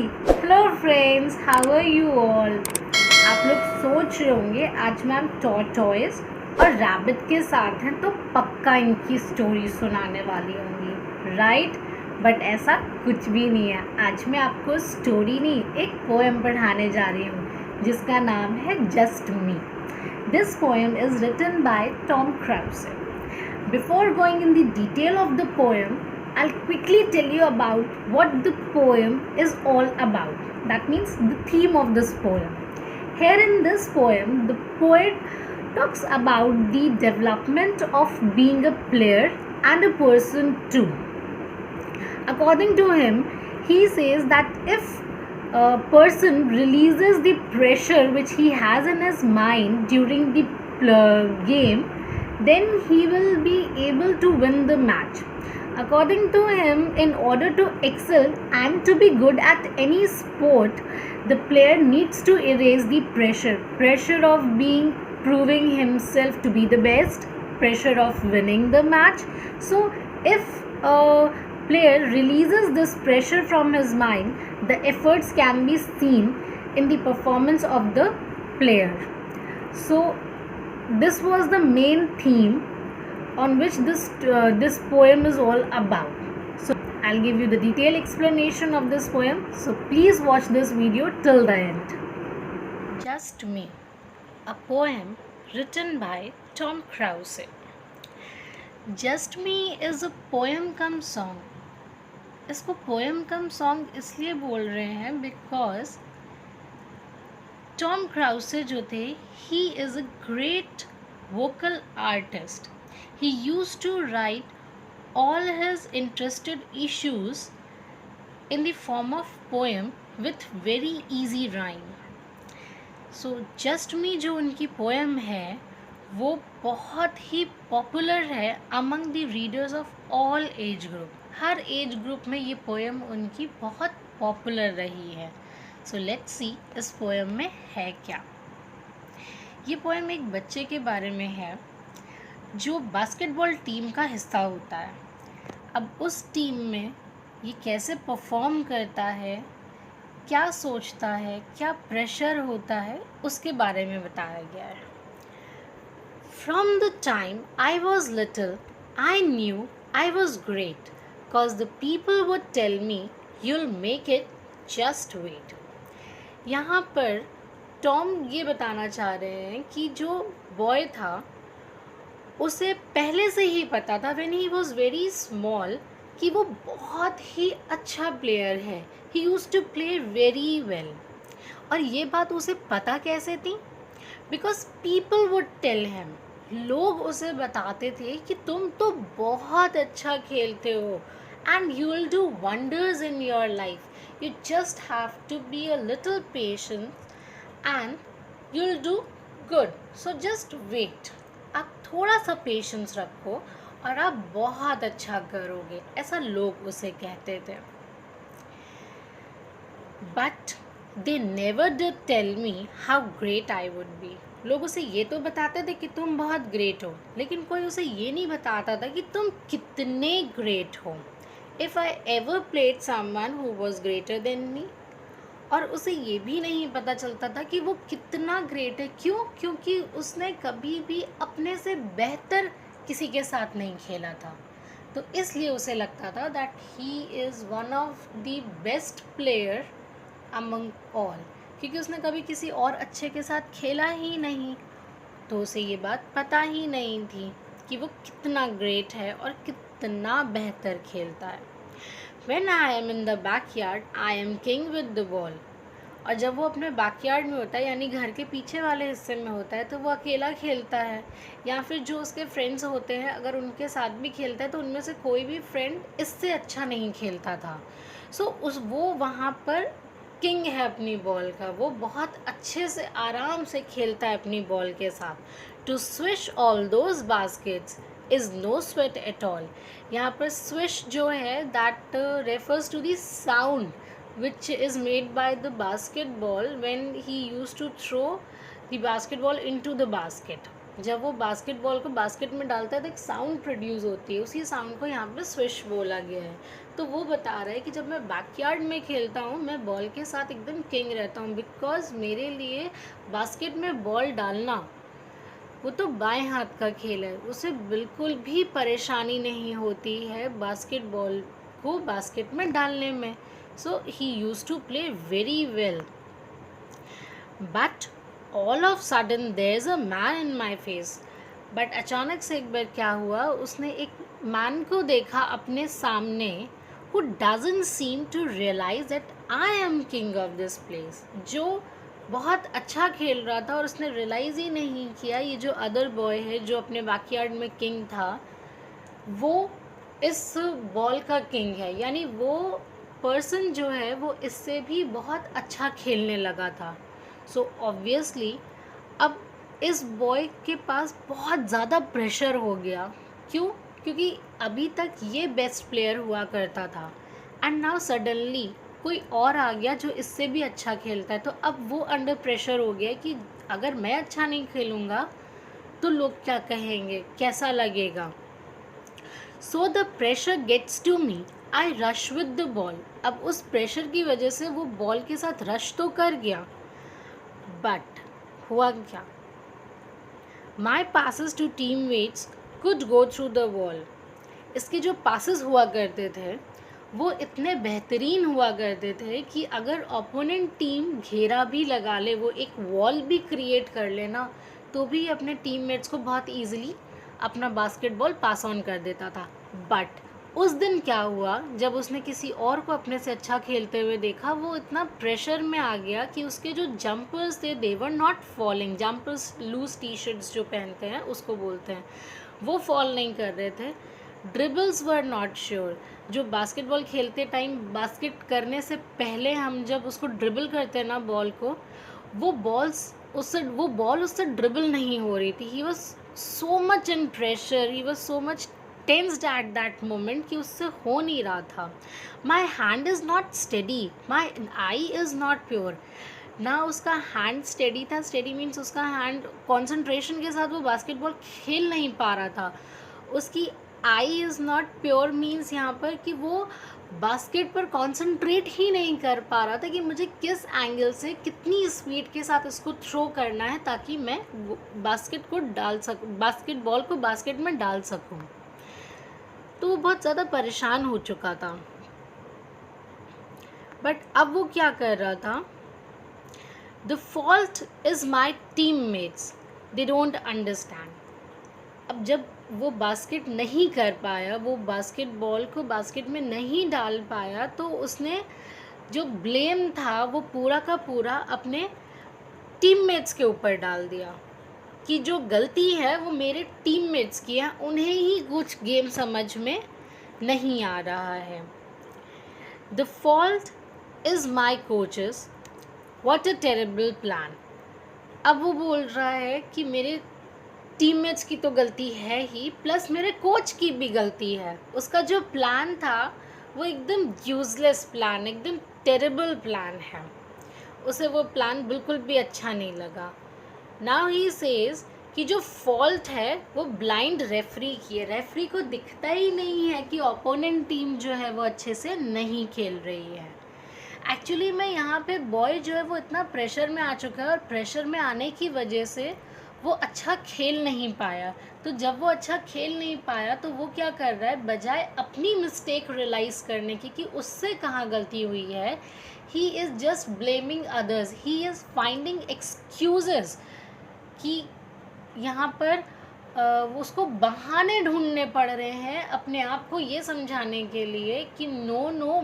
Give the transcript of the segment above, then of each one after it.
Hello friends, how are you all. आप लोग सोच रहे होंगे आज मैम टॉर्टॉइस और रैबिट के साथ हैं तो पक्का इनकी स्टोरी सुनाने वाली होंगी, राइट। बट ऐसा कुछ भी नहीं है। आज मैं आपको स्टोरी नहीं, एक पोएम पढ़ाने जा रही हूँ जिसका नाम है just me. This poem is written by Tom Krause. Before going in the detail of the poem, I'll quickly tell you about what the poem is all about. That means the theme of this poem. Here in this poem, the poet talks about the development of being a player and a person too. According to him, he says that if a person releases the pressure which he has in his mind during the game, then he will be able to win the match. According to him, in order to excel and to be good at any sport, the player needs to erase the pressure of proving himself to be the best, pressure of winning the match. So if a player releases this pressure from his mind, the efforts can be seen in the performance of the player. So this was the main theme on which this poem is all about. So I'll give you the detailed explanation of this poem, so please watch this video till the end. Just Me, a poem written by Tom Krause. Just Me is a poem cum song. इसको poem cum song इसलिए बोल रहे हैं because Tom क्राउसे जो थे, he is a great vocal artist. He used to write all his interested issues in the form of poem with very easy rhyme. So Just Me जो उनकी poem है वो बहुत ही पॉपुलर है among the readers of all age group. Her age group में ये poem उनकी बहुत पॉपुलर रही है. सो लेट्स सी इस पोएम में है क्या. ये पोएम एक बच्चे के बारे में है जो बास्केटबॉल टीम का हिस्सा होता है. अब उस टीम में ये कैसे परफॉर्म करता है, क्या सोचता है, क्या प्रेशर होता है, उसके बारे में बताया गया है. From the time I was little I knew I was great cause the people would tell me you'll make it, just wait. यहाँ पर टॉम ये बताना चाह रहे हैं कि जो बॉय था उसे पहले से ही पता था when he was very small कि वो बहुत ही अच्छा प्लेयर है. he used to play very well. और ये बात उसे पता कैसे थी? because people would tell him. लोग उसे बताते थे कि तुम तो बहुत अच्छा खेलते हो and you will do wonders in your life. You just have to be a little patient and you'll do good. So just wait. आप थोड़ा सा पेशेंस रखो और आप बहुत अच्छा करोगे, ऐसा लोग उसे कहते थे. But they never did tell me how great I would be. लोग उसे ये तो बताते थे कि तुम बहुत ग्रेट हो, लेकिन कोई उसे ये नहीं बताता था कि तुम कितने ग्रेट हो. If I ever played someone who was greater than me. और उसे ये भी नहीं पता चलता था कि वो कितना ग्रेट है. क्यों? क्योंकि उसने कभी भी अपने से बेहतर किसी के साथ नहीं खेला था. तो इसलिए उसे लगता था that he is one of the best player among all. क्योंकि उसने कभी किसी और अच्छे के साथ खेला ही नहीं, तो उसे ये बात पता ही नहीं थी कि वो कितना ग्रेट है और कितना बेहतर खेलता है. When I am in the backyard, I am king with the ball. और जब वो अपने बैकयार्ड में होता है, यानी घर के पीछे वाले हिस्से में होता है, तो वो अकेला खेलता है, या फिर जो उसके फ्रेंड्स होते हैं अगर उनके साथ भी खेलता है तो उनमें से कोई भी फ्रेंड इससे अच्छा नहीं खेलता था. वो वहाँ पर किंग है अपनी बॉल का. वो बहुत अच्छे से आराम से खेलता है अपनी बॉल के साथ. To swish all those baskets is no sweat at all. यहाँ पर स्विश जो है that refers to the sound which is made by the basketball when he used to throw the basketball into the basket. जब वो basketball को basket में डालता है तो एक साउंड प्रोड्यूस होती है, उसी साउंड को यहाँ पे स्विश बोला गया है. तो वो बता रहा है कि जब मैं बैकयार्ड में खेलता हूँ मैं बॉल के साथ एकदम किंग रहता हूँ, बिकॉज मेरे लिए बास्केट में बॉल डालना वो तो बाएं हाथ का खेल है, उसे बिल्कुल भी परेशानी नहीं होती है बास्केटबॉल को बास्केट में डालने में. So he used to play very well. But all of sudden there is a man in my face. But अचानक से एक बार क्या हुआ, उसने एक मैन को देखा अपने सामने who doesn't seem to realize that I am king of this place. जो बहुत अच्छा खेल रहा था और उसने रियलाइज़ ही नहीं किया ये जो अदर बॉय है जो अपने बैकयार्ड में किंग था वो इस बॉल का किंग है. यानी वो पर्सन जो है वो इससे भी बहुत अच्छा खेलने लगा था. सो ऑब्वियसली अब इस बॉय के पास बहुत ज़्यादा प्रेशर हो गया. क्यों? क्योंकि अभी तक ये बेस्ट प्लेयर हुआ करता था एंड नाउ सडनली कोई और आ गया जो इससे भी अच्छा खेलता है. तो अब वो अंडर प्रेशर हो गया कि अगर मैं अच्छा नहीं खेलूँगा तो लोग क्या कहेंगे, कैसा लगेगा. So the pressure gets to me, I rush with the ball. अब उस प्रेशर की वजह से वो बॉल के साथ रश तो कर गया, बट हुआ क्या, my passes to teammates could go through the wall. इसके जो पासिस हुआ करते थे वो इतने बेहतरीन हुआ करते थे कि अगर ओपोनेंट टीम घेरा भी लगा ले, वो एक वॉल भी क्रिएट कर लेना, तो भी अपने टीममेट्स को बहुत इजीली अपना बास्केटबॉल पास ऑन कर देता था. बट उस दिन क्या हुआ, जब उसने किसी और को अपने से अच्छा खेलते हुए देखा, वो इतना प्रेशर में आ गया कि उसके जो जंपर्स थे they were not falling. Jumpers loose T shirts जो पहनते हैं उसको बोलते हैं, वो फॉल नहीं कर रहे थे. Dribbles were not sure. जो बास्केटबॉल खेलते टाइम बास्केट करने से पहले हम जब उसको ड्रिबल करते हैं ना बॉल को, वो बॉल उससे ड्रिबल नहीं हो रही थी. He was so much in pressure, he was so much tensed at that moment कि उससे हो नहीं रहा था. My hand is not steady, my I is not pure. ना उसका हैंड स्टेडी था, स्टेडी मीन्स उसका हैंड कॉन्सेंट्रेशन के साथ वो बास्केटबॉल खेल नहीं पा रहा था. उसकी I is not pure means यहाँ पर कि वो बास्केट पर कॉन्सेंट्रेट ही नहीं कर पा रहा था कि मुझे किस एंगल से कितनी स्पीड के साथ इसको थ्रो करना है ताकि मैं बास्केटबॉल को बास्केट में डाल सकूँ. तो वो बहुत ज़्यादा परेशान हो चुका था. बट अब वो क्या कर रहा था, the fault is my teammates, they don't understand. अब जब वो बास्केट नहीं कर पाया, वो बास्केटबॉल को बास्केट में नहीं डाल पाया, तो उसने जो ब्लेम था वो पूरा का पूरा अपने टीममेट्स के ऊपर डाल दिया कि जो गलती है वो मेरे टीममेट्स की है, उन्हें ही कुछ गेम समझ में नहीं आ रहा है. The fault is my coaches, what a terrible plan. अब वो बोल रहा है कि मेरे टीममेट्स की तो गलती है ही, प्लस मेरे कोच की भी गलती है. उसका जो प्लान था वो एकदम यूज़लेस प्लान, एकदम टेरेबल प्लान है. उसे वो प्लान बिल्कुल भी अच्छा नहीं लगा. नाउ ही सेज कि जो फॉल्ट है वो ब्लाइंड रेफरी की है. रेफरी को दिखता ही नहीं है कि ओपोनेंट टीम जो है वो अच्छे से नहीं खेल रही है. एक्चुअली में यहाँ पे बॉय जो है वो इतना प्रेशर में आ चुका है और प्रेशर में आने की वजह से वो अच्छा खेल नहीं पाया. तो जब वो अच्छा खेल नहीं पाया तो वो क्या कर रहा है, बजाय अपनी मिस्टेक रियलाइज़ करने की कि उससे कहाँ गलती हुई है, ही is just blaming others, he is finding excuses कि यहाँ पर उसको बहाने ढूंढने पड़ रहे हैं अपने आप को ये समझाने के लिए कि नो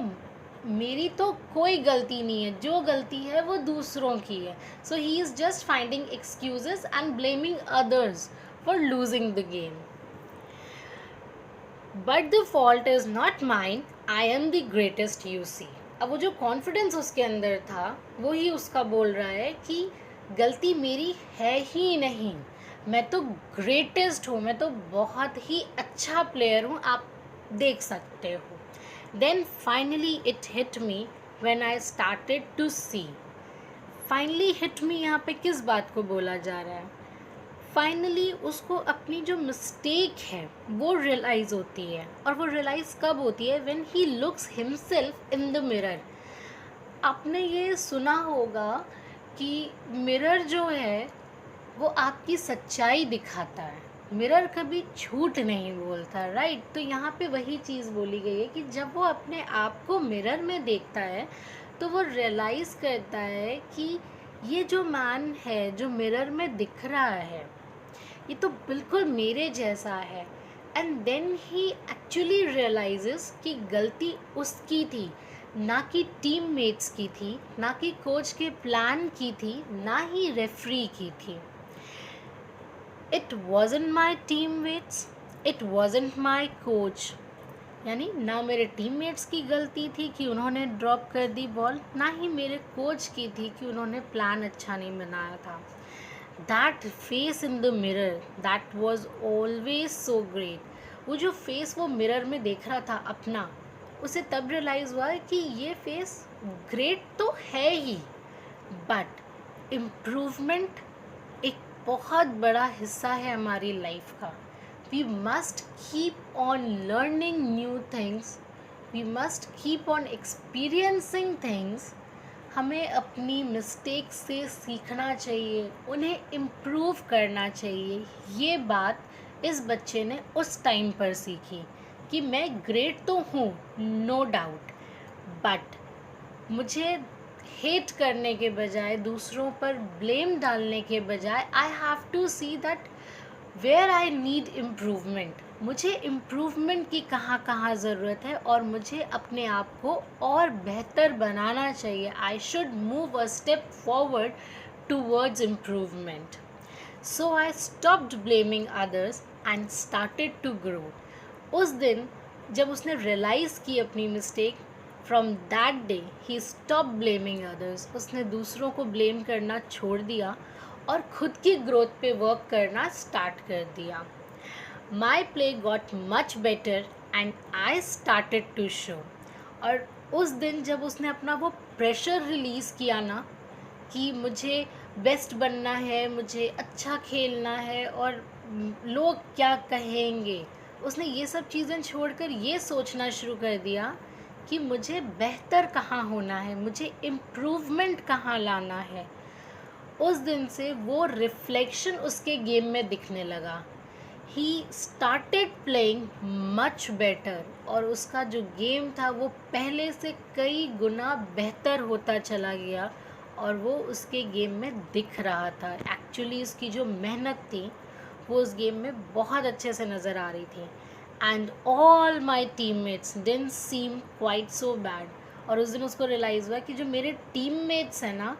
मेरी तो कोई गलती नहीं है, जो गलती है वो दूसरों की है. So he is just finding excuses and blaming others for losing the game. But the fault is not mine, I am the greatest you see. अब वो जो कॉन्फिडेंस उसके अंदर था वो ही उसका बोल रहा है कि गलती मेरी है ही नहीं, मैं तो ग्रेटेस्ट हूँ, मैं तो बहुत ही अच्छा प्लेयर हूँ, आप देख सकते हो. Then finally it hit me when I started to see. Finally hit me यहाँ पे किस बात को बोला जा रहा है? फाइनली उसको अपनी जो मिस्टेक है वो रियलाइज़ होती है, और वो रियलाइज़ कब होती है? When he looks himself in the mirror. आपने ये सुना होगा कि मिरर जो है वो आपकी सच्चाई दिखाता है, मिरर कभी झूठ नहीं बोलता, राइट? तो यहाँ पे वही चीज़ बोली गई है कि जब वो अपने आप को मिरर में देखता है तो वो रियलाइज़ करता है कि ये जो मैन है जो मिरर में दिख रहा है ये तो बिल्कुल मेरे जैसा है। And then he actually realises कि गलती उसकी थी, ना कि टीममेट्स की थी, ना कि कोच के प्लान की थी, ना ही रेफरी की थी। It wasn't my teammates, it wasn't my coach, यानी ना मेरे टीममेट्स की गलती थी कि उन्होंने ड्रॉप कर दी बॉल, ना ही मेरे कोच की थी कि उन्होंने प्लान अच्छा नहीं बनाया था। That face in the mirror, that was always so great. वो जो फेस वो मिरर में देख रहा था अपना, उसे तब रियलाइज़ हुआ कि ये फेस ग्रेट तो है ही, बट इम्प्रूवमेंट एक बहुत बड़ा हिस्सा है हमारी लाइफ का। We must keep on learning new things, we must keep on experiencing things. हमें अपनी मिस्टेक से सीखना चाहिए, उन्हें इम्प्रूव करना चाहिए। ये बात इस बच्चे ने उस टाइम पर सीखी कि मैं ग्रेट तो हूँ, नो डाउट, बट मुझे हेट करने के बजाय, दूसरों पर ब्लेम डालने के बजाय, I have to see that where I need improvement. मुझे इम्प्रूवमेंट की कहाँ कहाँ ज़रूरत है और मुझे अपने आप को और बेहतर बनाना चाहिए। I should move a step forward towards improvement. So I stopped blaming others and started to grow. उस दिन जब उसने रियलाइज़ की अपनी mistake, from that day he stop blaming others. उसने दूसरों को ब्लेम करना छोड़ दिया और खुद की ग्रोथ पे वर्क करना स्टार्ट कर दिया। My play got much better and I started to show. और उस दिन जब उसने अपना वो प्रेशर रिलीज़ किया ना कि मुझे बेस्ट बनना है, मुझे अच्छा खेलना है और लोग क्या कहेंगे, उसने ये सब चीज़ें छोड़कर ये सोचना शुरू कर दिया कि मुझे बेहतर कहाँ होना है, मुझे इम्प्रूवमेंट कहाँ लाना है। उस दिन से वो रिफ्लेक्शन उसके गेम में दिखने लगा। He started playing much better, और उसका जो गेम था वो पहले से कई गुना बेहतर होता चला गया और वो उसके गेम में दिख रहा था। एक्चुअली उसकी जो मेहनत थी वो उस गेम में बहुत अच्छे से नज़र आ रही थी। And all my teammates didn't seam quite so bad. और उस दिन उसको रियलाइज़ हुआ कि जो मेरे टीममेट्स हैं ना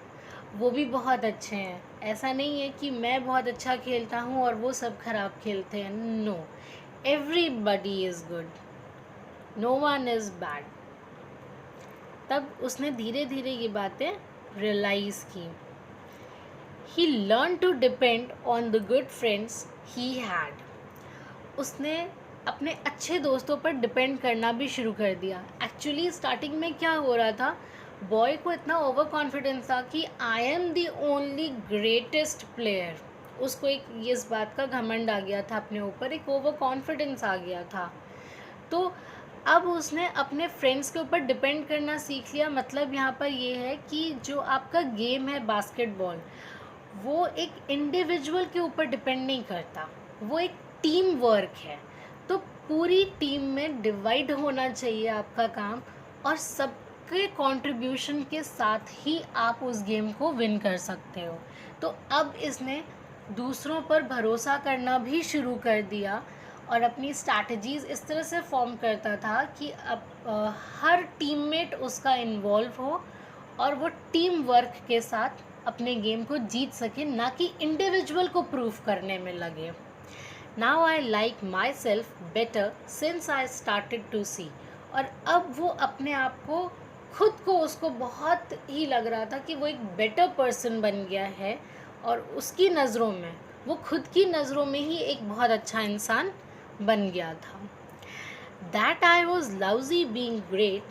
वो भी बहुत अच्छे हैं। ऐसा नहीं है कि मैं बहुत अच्छा खेलता हूँ और वो सब खराब खेलते हैं। No, everybody is good, no one is bad. तब उसने धीरे धीरे ये बातें रियलाइज़ की। He learn to depend on the good friends he had. उसने अपने अच्छे दोस्तों पर डिपेंड करना भी शुरू कर दिया। एक्चुअली स्टार्टिंग में क्या हो रहा था, बॉय को इतना ओवर कॉन्फिडेंस था कि I am the only greatest player. उसको एक इस बात का घमंड आ गया था अपने ऊपर, एक ओवर कॉन्फिडेंस आ गया था। तो अब उसने अपने फ्रेंड्स के ऊपर डिपेंड करना सीख लिया। मतलब यहाँ पर ये है कि जो आपका गेम है बास्केटबॉल, वो एक इंडिविजुअल के ऊपर डिपेंड नहीं करता, वो एक टीम वर्क है। तो पूरी टीम में डिवाइड होना चाहिए आपका काम, और सबके कंट्रीब्यूशन के साथ ही आप उस गेम को विन कर सकते हो। तो अब इसने दूसरों पर भरोसा करना भी शुरू कर दिया और अपनी स्ट्रैटेजीज़ इस तरह से फॉर्म करता था कि अब हर टीममेट उसका इन्वॉल्व हो और वो टीम वर्क के साथ अपने गेम को जीत सके, ना कि इंडिविजुअल को प्रूव करने में लगे। Now I like myself better since I started to see. और अब वो अपने आप को, खुद को, उसको बहुत ही लग रहा था कि वो एक बेटर पर्सन बन गया है और उसकी नज़रों में, वो खुद की नज़रों में ही एक बहुत अच्छा इंसान बन गया था। That I was lousy being great,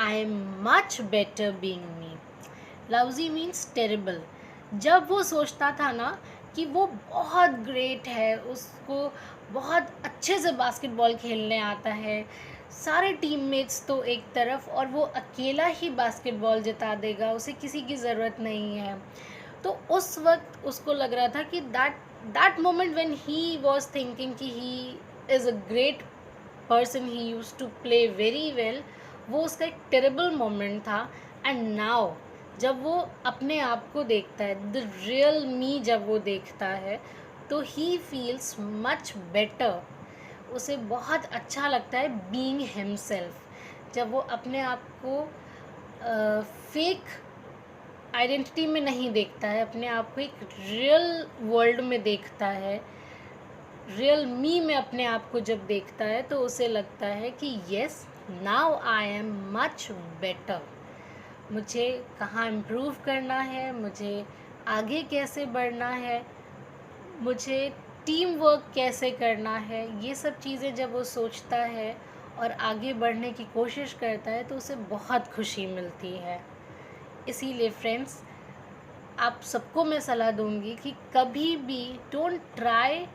I am much better being me. Lousy means terrible. जब वो सोचता था ना कि वो बहुत ग्रेट है, उसको बहुत अच्छे से बास्केटबॉल खेलने आता है, सारे टीममेट्स तो एक तरफ और वो अकेला ही बास्केटबॉल जिता देगा, उसे किसी की ज़रूरत नहीं है। तो उस वक्त उसको लग रहा था कि that moment when he was thinking कि he is a great person, he used to play very well, वो उसका एक टेरेबल मोमेंट था। एंड नाउ जब वो अपने आप को देखता है, द रियल मी जब वो देखता है, तो ही फील्स मच बेटर, उसे बहुत अच्छा लगता है बीइंग हिमसेल्फ। जब वो अपने आप को फेक आइडेंटिटी में नहीं देखता है, अपने आप को एक रियल वर्ल्ड में देखता है, रियल मी में अपने आप को जब देखता है, तो उसे लगता है कि yes, now I am much better. मुझे कहाँ इम्प्रूव करना है, मुझे आगे कैसे बढ़ना है, मुझे टीम वर्क कैसे करना है, ये सब चीज़ें जब वो सोचता है और आगे बढ़ने की कोशिश करता है, तो उसे बहुत खुशी मिलती है। इसीलिए फ्रेंड्स, आप सबको मैं सलाह दूंगी कि कभी भी don't try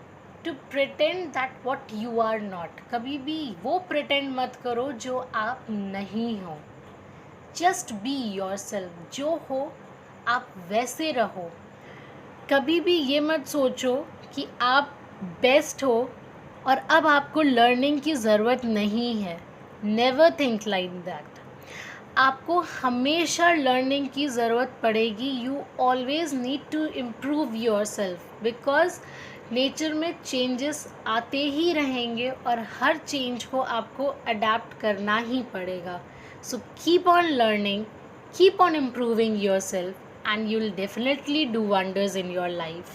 to pretend that what you are not. कभी भी वो प्रिटेंड मत करो जो आप नहीं हो। जस्ट बी योरसेल्फ, जो हो आप वैसे रहो। कभी भी ये मत सोचो कि आप बेस्ट हो और अब आपको लर्निंग की ज़रूरत नहीं है। Never think like that. आपको हमेशा लर्निंग की ज़रूरत पड़ेगी। You always need to improve yourself, because nature में चेंजेस आते ही रहेंगे और हर चेंज को आपको अडेप्ट करना ही पड़ेगा। So keep on learning, keep on improving yourself, and you'll definitely do wonders in your life.